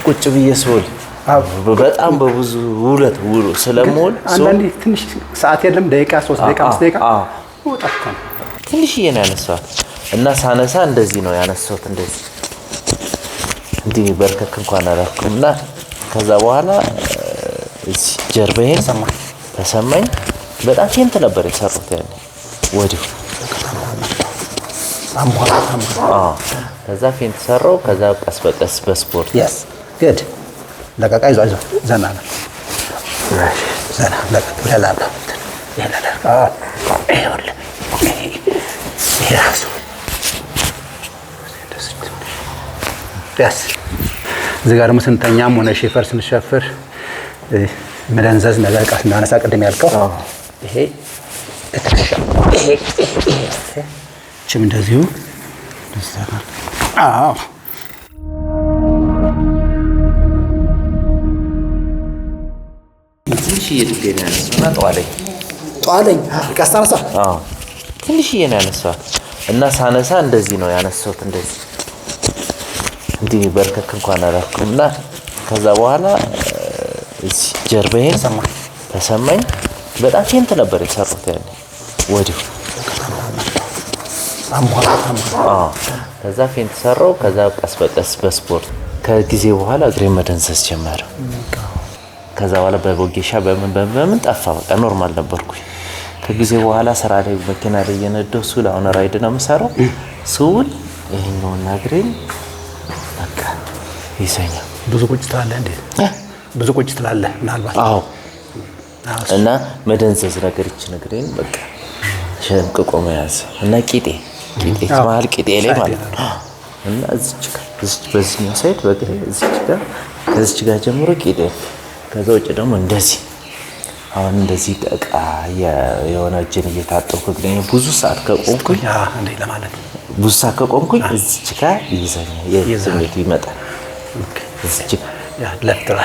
ቁጭ ብዬ ስውል በጣም በብዙ ውለት ውሎ ስለምውል አንዳንዴ ትንሽ ሰዓት የለም ደቂቃ 3 ደቂቃ 5 ደቂቃ ወጣት ትንሽዬ ነው ያነሳሁት እና ሳነሳ እንደዚህ ነው ያነሳሁት እንደዚህ እንዲህ በርከክ እንኳን አላልኩምና ከዛ በኋላ ጀርባዬን ተሰማኝ በጣም ፌንት ነበር የሰሩት ያኔ ወዲሁ ከዛ ፌንት ሰራው ከዛ ቀስ በቀስ በስፖርት yes good ለቀቃ ይዟል ዘና ለላላ ያሱ እዚህ ጋር ደግሞ ስንተኛም ሆነ ሼፈር ስንሸፍር መደንዘዝ ነገር ቃስ እናነሳ ቅድም ያልከው ይሄ እትከሻ ይሄ ችም እንደዚሁ ደስታናል ትንሽዬ ድንጋይ ነው ያነሳሁና ጠዋለኝ ቀስታነሳ ትንሽዬ ነው ያነሳሁት እና ሳነሳ እንደዚህ ነው ያነሳሁት እንደዚህ እንዲህ በርከክ እንኳን አላልኩምና ከዛ በኋላ ጀርባዬን ተሰማኝ በጣም ፌንት ነበር የሰሩት ያኔ ወዲሁ ከዛ ፌንት ሰራው ከዛ ቀስ በቀስ በስፖርት ከጊዜ በኋላ እግሬ መደንዘዝ ጀመረ ከዛ በኋላ በቦጌሻ በምን ጠፋ በቃ ኖርማል ነበርኩኝ ከጊዜ በኋላ ስራ ላይ መኪና ላይ የነደው ሱል አሁን ራይድ ነው የምሰራው ሱል ይሄኛውና እግሬን በቃ ይሰኛል ብዙ ቁጭ ትላለህ እንዴ ብዙ ቁጭ ትላለህ ምናልባት እና መደንዘዝ ነገር እግሬን በቃ ሸንቅቆ መያዝ እና ቂጤ ማል ቂጤ ላይ ማለት ነው እና እዚች በዚህኛው ሳይድ በግሬ ከዚች ጋር ጀምሮ ቂጤ ከዛ ውጭ ደግሞ እንደዚህ አሁን እንደዚህ ጠቃ የሆነ እጄን እየታጠብኩ እግሬን ብዙ ሰዓት ከቆምኩኝ እንዴ ለማለት ብዙ ሰዓት ከቆምኩኝ እዚች ጋር ይዘኛል የስሜቱ ይመጣል እዚች ያ ለፍትራ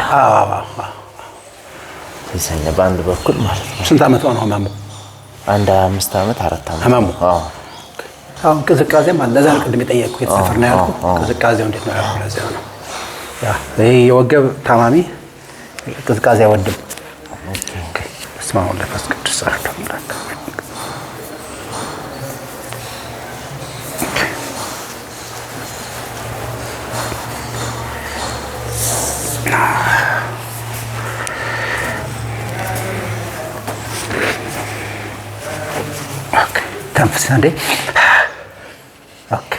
ይዘኛል በአንድ በኩል ማለት ነው ስንት አመት ነው ህመሙ አንድ 5 አመት 4 አመት ህመሙ አሁን ቅዝቃዜም አለ ለዛ ቅድም የጠየቅኩ የተሰፈር ነው ያልኩት ቅዝቃዜው እንዴት ነው ያልኩት ለዛ ነው ያ ይሄ የወገብ ታማሚ ቅዝቃዜ አይወድም ኦኬ ስማው ለፈስ ቅዱስ አረፈ ምራካ ተንፍስ አንዴ ኦኬ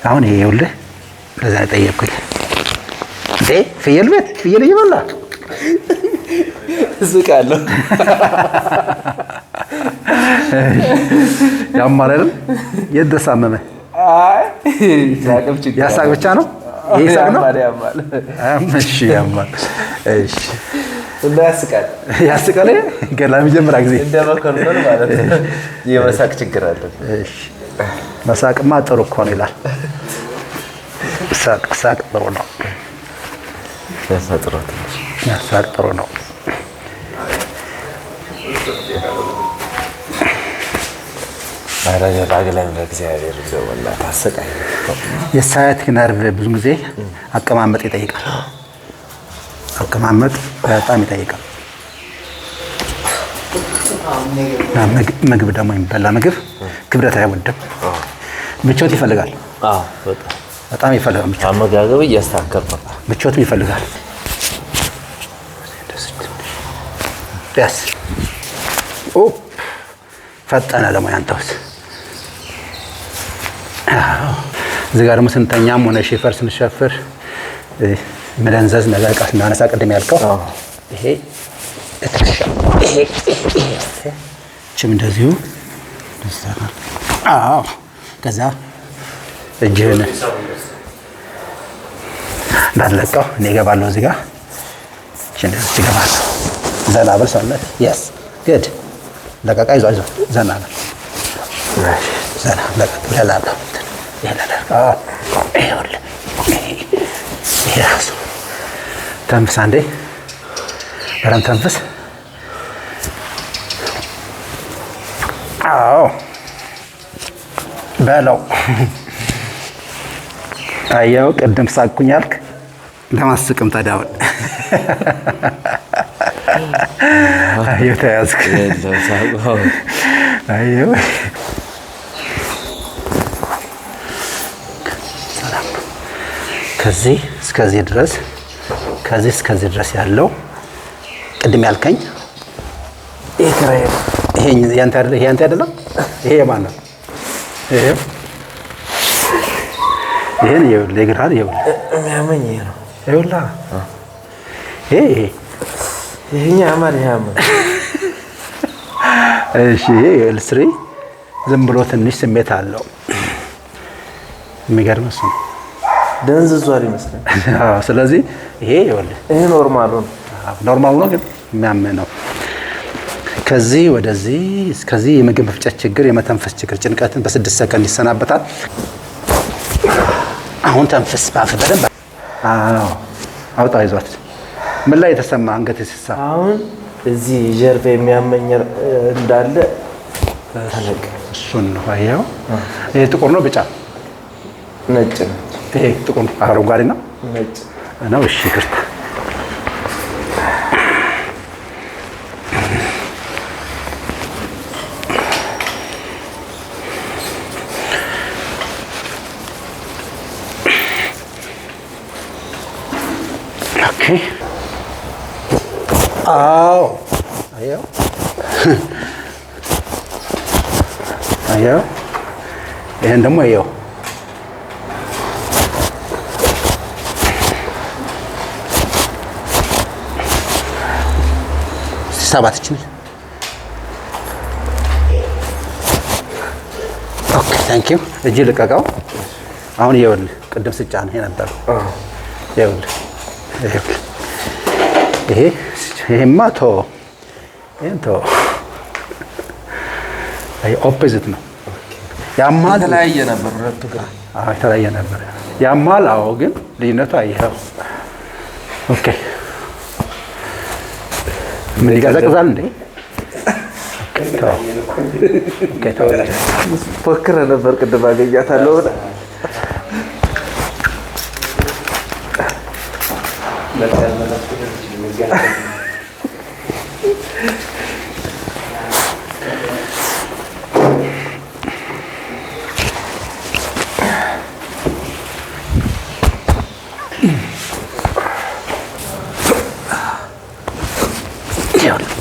አሁን ይኸውልህ ለዛ ጠየቅኩኝ እንዴ ፍየል እየበላ እስቃለሁ ያማል አይደል የደሳመመ ያሳቅ ብቻ ነው ይሳቅ ነው እሺ ያማል እሺ እንደ ያስቃል ገላም ጀምራ ጊዜ እንደ መከርቶን ማለት ነው የመሳቅ ችግር አለ እሺ መሳቅማ ጥሩ እኮ ነው ይላል ሳቅ ጥሩ ነው ያሳቅ ጥሩ ነው አራጀ ባገላም ለእግዚአብሔር ዘወላ ታሰቃይ የሳያቲክ ነርቭ ብዙ ጊዜ አቀማመጥ ይጠይቃል አቀማመጥ በጣም ይጠይቃል ምግብ ደግሞ የሚበላ ምግብ ክብደት አይወድም ምቾት ይፈልጋል በጣም ይፈልጋል ምቾት አመጋገብ እያስተካከልኩ ምቾትም ይፈልጋል ደስ ፈጠነ ደግሞ ያንተውስ እዚህ ጋር ደግሞ ስንተኛም ሆነ ሼፈር ስንሸፍር መደንዘዝ ነገር ቃስ እናነሳ ቅድም ያልከው ይሄ እትከሻ ይሄ ችም እንደዚሁ ደስታናል ከዛ እጅህን እንዳለቀው እኔ እገባለሁ እዚህ ጋር እንደዚህ እገባለሁ ዘና በል ሰውነት yes good ለቀቃ ይዟል ዘና በል ዘና ለላላ ይኸውልህ ይሄ ተንፍስ አንዴ በረም ተንፍስ በለው አየው ቅድም ሳቅኩኝ አልክ ለማስቅም ታዲያውን አየሁ ተያዝክ። አየሁ ሰላም። ከዚህ እስከዚህ ድረስ ያለው ቅድም ያልከኝ ይሄ ያንተ አይደለም? ይሄ የማን ነው? ይሄን ይኸውልህ ይግራል የሚያመኝ ነው። ይኸውልህ ይሄኛ አማር ያመኝ። እሺ ኤልስሪ ዝም ብሎ ትንሽ ስሜት አለው። የሚገርም እሱ ነው። ደንዝዟል ይመስላል። ስለዚህ ይሄ ይኸውልህ ይሄ ኖርማሉ ነው ግን የሚያመኝ ነው። ከዚህ ወደዚህ እስከዚህ የምግብ መፍጨት ችግር፣ የመተንፈስ ችግር፣ ጭንቀትን በ6 ሰከንድ ይሰናበታል። አሁን ተንፍስ ባፍ በደንብ። አዎ አውጣ ይዟት። ምን ላይ የተሰማ አንገት ሲሳ? አሁን እዚህ ጀርባ የሚያመኝ እንዳለ ተለቀ። እሱን ነው አየኸው። ይሄ ጥቁር ነው ብጫ ነጭ ነው። ይሄ ጥቁር አረንጓዴ ነው ነጭ ነው። እሺ ይቅርታ። አዎ አየኸው ይሄን ደግሞ አየኸው። ሰባትችን ኦኬ ታንክ ዩ። እጅ ልቀቀው። አሁን ይኸውልህ ቅድም ስጫን ይሄ ነበር። ይኸውልህ ይሄማ ተወው፣ ይሄን ተወው። ኦፖዚት ነው። ያማል የተለያየ ነበር ሁለቱ ጋር። አዎ የተለያየ ነበር። ያማል። አዎ ግን ልዩነቱ አየኸው። ኦኬ ምን ይቀዘቅዛል እንዴ? ኦኬ ተው። ፎክረ ነበር ቅድም አገኛታለሁ ብለህ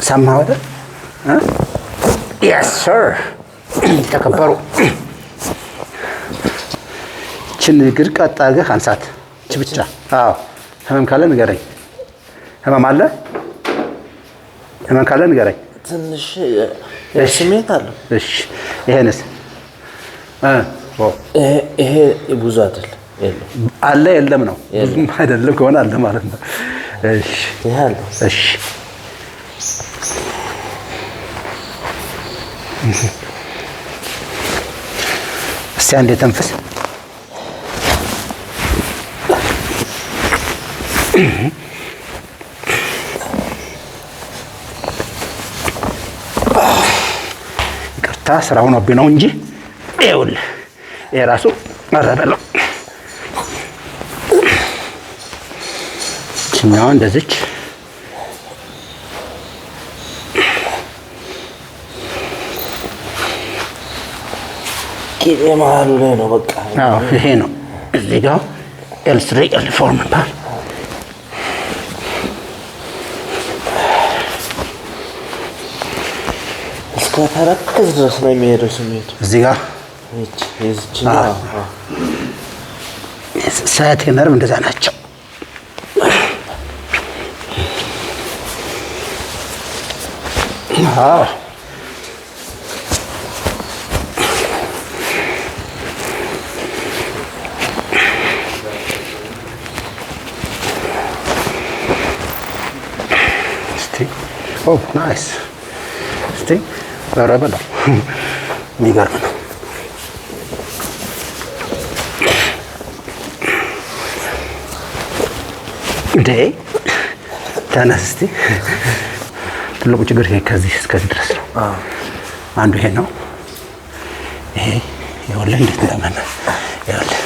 ሰማህ አይደል? yes sir ተከበሩ። ችን እግር ቀጥ አድርገህ አንሳት ብቻ። አዎ ህመም ካለ ንገረኝ። ህመም ካለ ንገረኝ። ትንሽ ስሜት አለው። እሺ ይሄንስ? ይሄ ብዙ አይደለም። አለ የለም ነው። ብዙም አይደለም ከሆነ አለ ማለት ነው። እሺ ይሄ አለ። እሺ እስቲ አንዴ ተንፍስ። ይቅርታ ስራው ነው ቢነው እንጂ ይኸውልህ ይሄ ራሱ አረበለው። ችኛዋ እንደዚች ቂጤ መሀሉ ላይ ነው። በቃ አዎ ይሄ ነው። እዚህ ጋር ኤል3 ኤል4 ነበር። እስከ ተረከዝ ድረስ ነው የሚሄደው ስሜቱ። እዚህ ጋር ሳያቲክ ነርቭ እንደዛ ናቸው። አዎ ኦ ናይስ። እስቲ ኧረ በለው የሚገርም ነው። እንዴ ተነስ እስቲ። ትልቁ ችግር ይሄ ከዚህ እስከዚህ ድረስ ነው። አንዱ ይሄ ነው። ይሄ ይኸውልህ እንዴት እንደመነ ይኸውልህ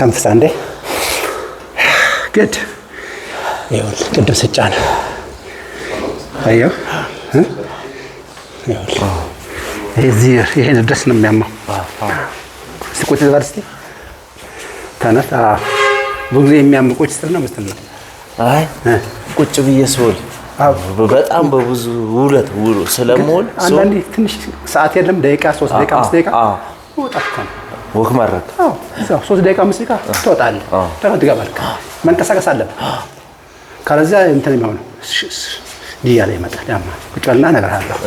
ተንፍሳ እንዴ ግድ ይኸውልህ ቅድም ስጫን አየው ይሄን ድረስ ነው የሚያማው። እስኪ ቁጭ በል እስኪ ተነስ። ብዙ ጊዜ የሚያምር ቁጭ ስትል ነው የምትል ነው። አይ ቁጭ ብዬ ስውል በጣም በብዙ ውለት ስለምውል አንዳንዴ ትንሽ ሰዓት የለም ደቂቃ 3 ደቂቃ 5 ደቂቃ ወጣት ነው ወክ ማድረግ እዛው 3 ደቂቃ 5 ደቂቃ ትወጣለህ። ትገባለህ። መንቀሳቀስ አለብህ። ካለዚያ እንትን የሚሆነው እያለ ይመጣል። ያማ ቁጭ በልና እነግርሃለሁ።